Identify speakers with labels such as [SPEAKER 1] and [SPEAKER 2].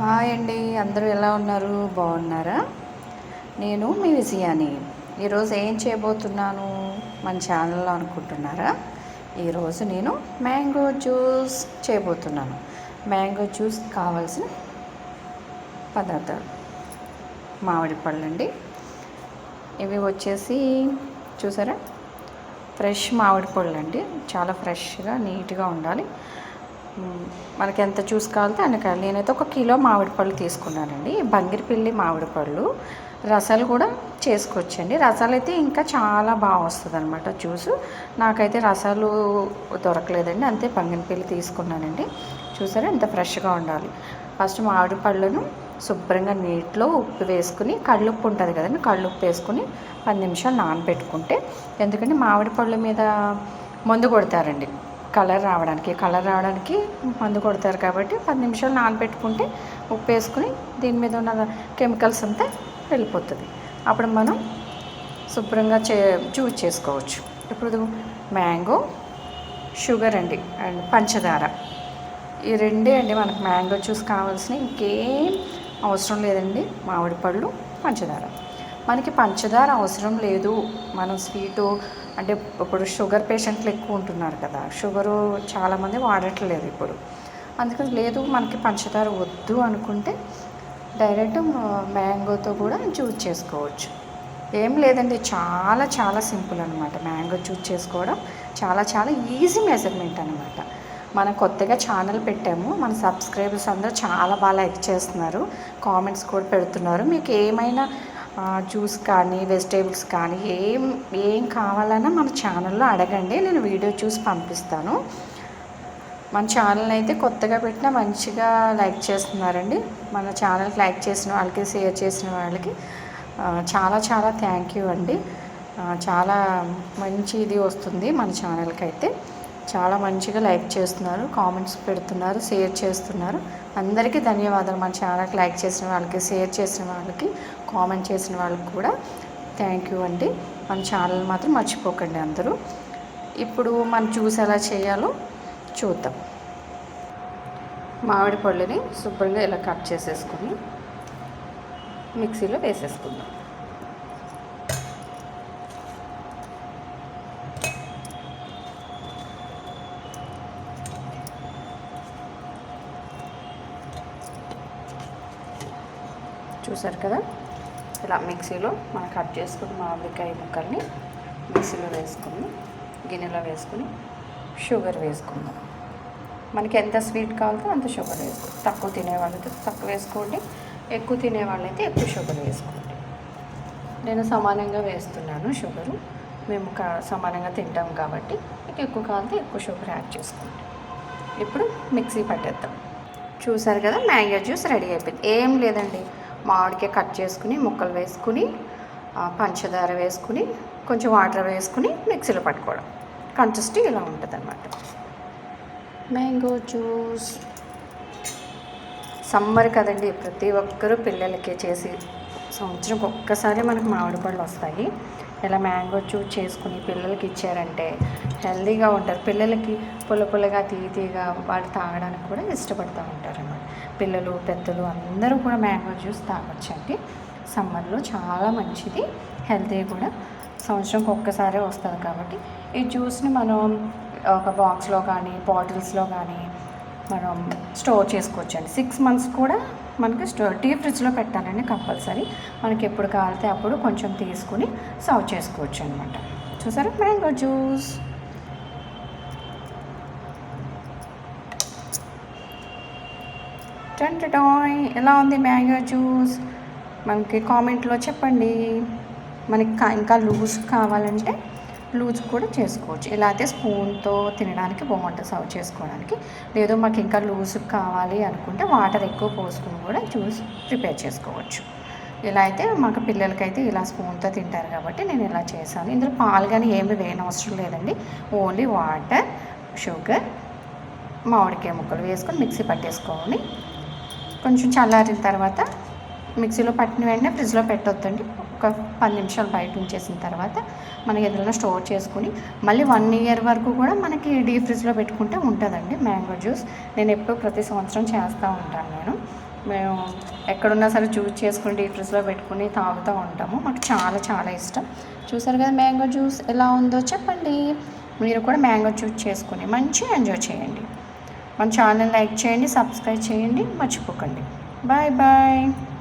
[SPEAKER 1] Hi అండి, అందరూ ఎలా ఉన్నారు? బాగున్నారా? నేను మీ విజయాని. ఈరోజు ఏం చేయబోతున్నాను మన ఛానల్లో అనుకుంటున్నారా? ఈరోజు నేను మ్యాంగో జ్యూస్ చేయబోతున్నాను. మ్యాంగో జ్యూస్ కావాల్సిన పదార్థాలు: మామిడి పళ్ళు అండి. ఇవి వచ్చేసి చూసారా, ఫ్రెష్ మామిడి పళ్ళు అండి. చాలా ఫ్రెష్గా నీట్గా ఉండాలి. మనకి ఎంత జ్యూస్ కావాలితే అన్ని కావాలి. నేనైతే 1 కిలో మామిడి పళ్ళు తీసుకున్నానండి. బంగిరిపిల్లి మామిడి పళ్ళు రసాలు కూడా చేసుకోవచ్చండి. రసాలు అయితే ఇంకా చాలా బాగా వస్తుంది అనమాట జ్యూసు. నాకైతే రసాలు దొరకలేదండి, అంతే బంగిరిపిల్లి తీసుకున్నానండి. చూసారా ఎంత ఫ్రెష్గా ఉండాలి. ఫస్ట్ మామిడి పళ్ళను శుభ్రంగా నీటిలో ఉప్పు వేసుకుని, కళ్ళుప్పు ఉంటుంది కదండి, కళ్ళుప్పు వేసుకుని 10 నిమిషాలు నానబెట్టుకుంటే, ఎందుకంటే మామిడి పళ్ళ మీద మందు కొడతారండి కలర్ రావడానికి మందు కొడతారు కాబట్టి 10 నిమిషాలు నానబెట్టుకుంటే ఉప్పు వేసుకుని దీని మీద ఉన్న కెమికల్స్ అంతా వెళ్ళిపోతుంది. అప్పుడు మనం శుభ్రంగా జ్యూస్ చేసుకోవచ్చు. ఇప్పుడు మ్యాంగో, షుగర్ అండి అండ్ పంచదార, ఈ రెండే అండి మనకు మ్యాంగో జ్యూస్ కావాల్సిన. ఇంకేం అవసరం లేదండి. మామిడి పళ్ళు, పంచదార. మనకి పంచదార అవసరం లేదు, మనం స్వీటు అంటే ఇప్పుడు షుగర్ పేషెంట్లు ఎక్కువ ఉంటున్నారు కదా, షుగరు చాలామంది వాడట్లేదు ఇప్పుడు. అందుకని లేదు మనకి పంచదార వద్దు అనుకుంటే డైరెక్ట్ మ్యాంగోతో కూడా జ్యూస్ చేసుకోవచ్చు. ఏం లేదండి, చాలా చాలా సింపుల్ అనమాట. మ్యాంగో జ్యూస్ చేసుకోవడం చాలా చాలా ఈజీ మెజర్మెంట్ అనమాట. మనం కొత్తగా ఛానల్ పెట్టాము, మన సబ్స్క్రైబర్స్ అందరూ చాలా బాగా లైక్ చేస్తున్నారు, కామెంట్స్ కూడా పెడుతున్నారు. మీకు ఏమైనా జ్యూస్ కానీ వెజిటేబుల్స్ కానీ ఏం కావాలన్నా మన ఛానల్లో అడగండి, నేను వీడియో చూసి పంపిస్తాను. మన ఛానల్ అయితే కొత్తగా పెట్టినా మంచిగా లైక్ చేస్తున్నారండి. మన ఛానల్కి లైక్ చేసిన వాళ్ళకి, షేర్ చేసిన వాళ్ళకి చాలా చాలా థ్యాంక్ యూ అండి. చాలా మంచి ఇది వస్తుంది మన ఛానల్కి అయితే. చాలా మంచిగా లైక్ చేస్తున్నారు, కామెంట్స్ పెడుతున్నారు, షేర్ చేస్తున్నారు. అందరికీ ధన్యవాదాలు. మన ఛానల్కి లైక్ చేసిన వాళ్ళకి, షేర్ చేసిన వాళ్ళకి, కామెంట్ చేసిన వాళ్ళకి కూడా థ్యాంక్ యూ అండి. మన ఛానల్ మాత్రం మర్చిపోకండి అందరూ. ఇప్పుడు మనం జ్యూస్ ఎలా చేయాలో చూద్దాం. మామిడి పళ్ళుని శుభ్రంగా ఇలా కట్ చేసేసుకొని మిక్సీలో వేసేసుకుందాం. చూసారు కదా, ఇలా మిక్సీలో మనం కట్ చేసుకుని మామిడికాయ ముక్కల్ని మిక్సీలో వేసుకుని గిన్నెలో వేసుకుని షుగర్ వేసుకుందాం. మనకి ఎంత స్వీట్ కావాలో అంత షుగర్ వేసుకోండి. తక్కువ తినేవాళ్ళైతే తక్కువ వేసుకోండి, ఎక్కువ తినేవాళ్ళైతే ఎక్కువ షుగర్ వేసుకోండి. నేను సమానంగా వేస్తున్నాను షుగరు, మేము సమానంగా తింటాం కాబట్టి మీకు ఎక్కువ కావాలంటే ఎక్కువ షుగర్ యాడ్ చేసుకోండి. ఇప్పుడు మిక్సీ పట్టేద్దాం. చూసారు కదా, మ్యాంగో జ్యూస్ రెడీ అయిపోయింది. ఏం లేదండి, మామిడికాయ కట్ చేసుకుని ముక్కలు వేసుకుని పంచదార వేసుకుని కొంచెం వాటర్ వేసుకుని మిక్సీలో పట్టుకోవడం. కన్సిస్టెన్సీ ఇలా ఉంటుంది అన్నమాట మ్యాంగో జ్యూస్. సమ్మర్ కదండి, ప్రతి ఒక్కరూ పిల్లలకి చేసి సంవత్సరంకి ఒక్కసారి మనకు మామిడి పళ్ళు వస్తాయి. ఇలా మ్యాంగో జ్యూస్ చేసుకుని పిల్లలకి ఇచ్చారంటే హెల్తీగా ఉంటారు. పిల్లలకి పుల్లగా తీయగా వాళ్ళు తాగడానికి కూడా ఇష్టపడుతూ ఉంటారు అన్నమాట. పిల్లలు పెద్దలు అందరూ కూడా మ్యాంగో జ్యూస్ తాగొచ్చండి. సమ్మర్లో చాలా మంచిది, హెల్తీ కూడా. సంవత్సరంకి ఒక్కసారే వస్తుంది కాబట్టి ఈ జ్యూస్ని మనం ఒక బాక్స్లో కానీ బాటిల్స్లో కానీ మనం స్టోర్ చేసుకోవచ్చండి. 6 months కూడా మనకి డీప్ ఫ్రిడ్జ్లో పెట్టాలండి కంపల్సరీ. మనకి ఎప్పుడు కావాలితే అప్పుడు కొంచెం తీసుకుని సర్వ్ చేసుకోవచ్చు అనమాట. చూసారా, మ్యాంగో జ్యూస్. టంటటాయ్, ఎలా ఉంది మ్యాంగో జ్యూస్? మనకి కామెంట్లో చెప్పండి. మనకి ఇంకా లూజ్ కావాలంటే లూజ్ కూడా చేసుకోవచ్చు. ఇలా అయితే స్పూన్తో తినడానికి బాగుంటుంది, సర్వ్ చేసుకోవడానికి. లేదు మాకు ఇంకా లూజ్ కావాలి అనుకుంటే వాటర్ ఎక్కువ పోసుకుని కూడా జ్యూస్ ప్రిపేర్ చేసుకోవచ్చు. ఇలా అయితే మాకు పిల్లలకైతే ఇలా స్పూన్తో తింటారు కాబట్టి నేను ఇలా చేశాను. ఇందులో పాలు కానీ ఏమి వేయనవసరం లేదండి, ఓన్లీ వాటర్, షుగర్, మామిడికాయ ముక్కలు వేసుకొని మిక్సీ పట్టేసుకోవాలి. కొంచెం చల్లారిన తర్వాత మిక్సీలో పట్టిన వెంటనే ఫ్రిడ్జ్లో పెట్టొద్దండి. ఒక 10 నిమిషాలు బయట ఉంచేసిన తర్వాత మనకి ఏదైనా స్టోర్ చేసుకుని మళ్ళీ 1 year వరకు కూడా మనకి డీప్ ఫ్రిడ్జ్లో పెట్టుకుంటే ఉంటుందండి మ్యాంగో జ్యూస్. నేను ఎప్పుడు ప్రతి సంవత్సరం చేస్తూ ఉంటాను. నేను మేము ఎక్కడున్నా సరే చూస్ చేసుకుని డీప్ ఫ్రిడ్జ్లో పెట్టుకుని తాగుతూ ఉంటాము. మాకు చాలా చాలా ఇష్టం. చూసారు కదా మ్యాంగో జ్యూస్ ఎలా ఉందో చెప్పండి. మీరు కూడా మ్యాంగో జ్యూస్ చేసుకుని మంచిగా ఎంజాయ్ చేయండి. మన ఛానల్ లైక్ చేయండి, సబ్స్క్రైబ్ చేయండి, మర్చిపోకండి. Bye bye.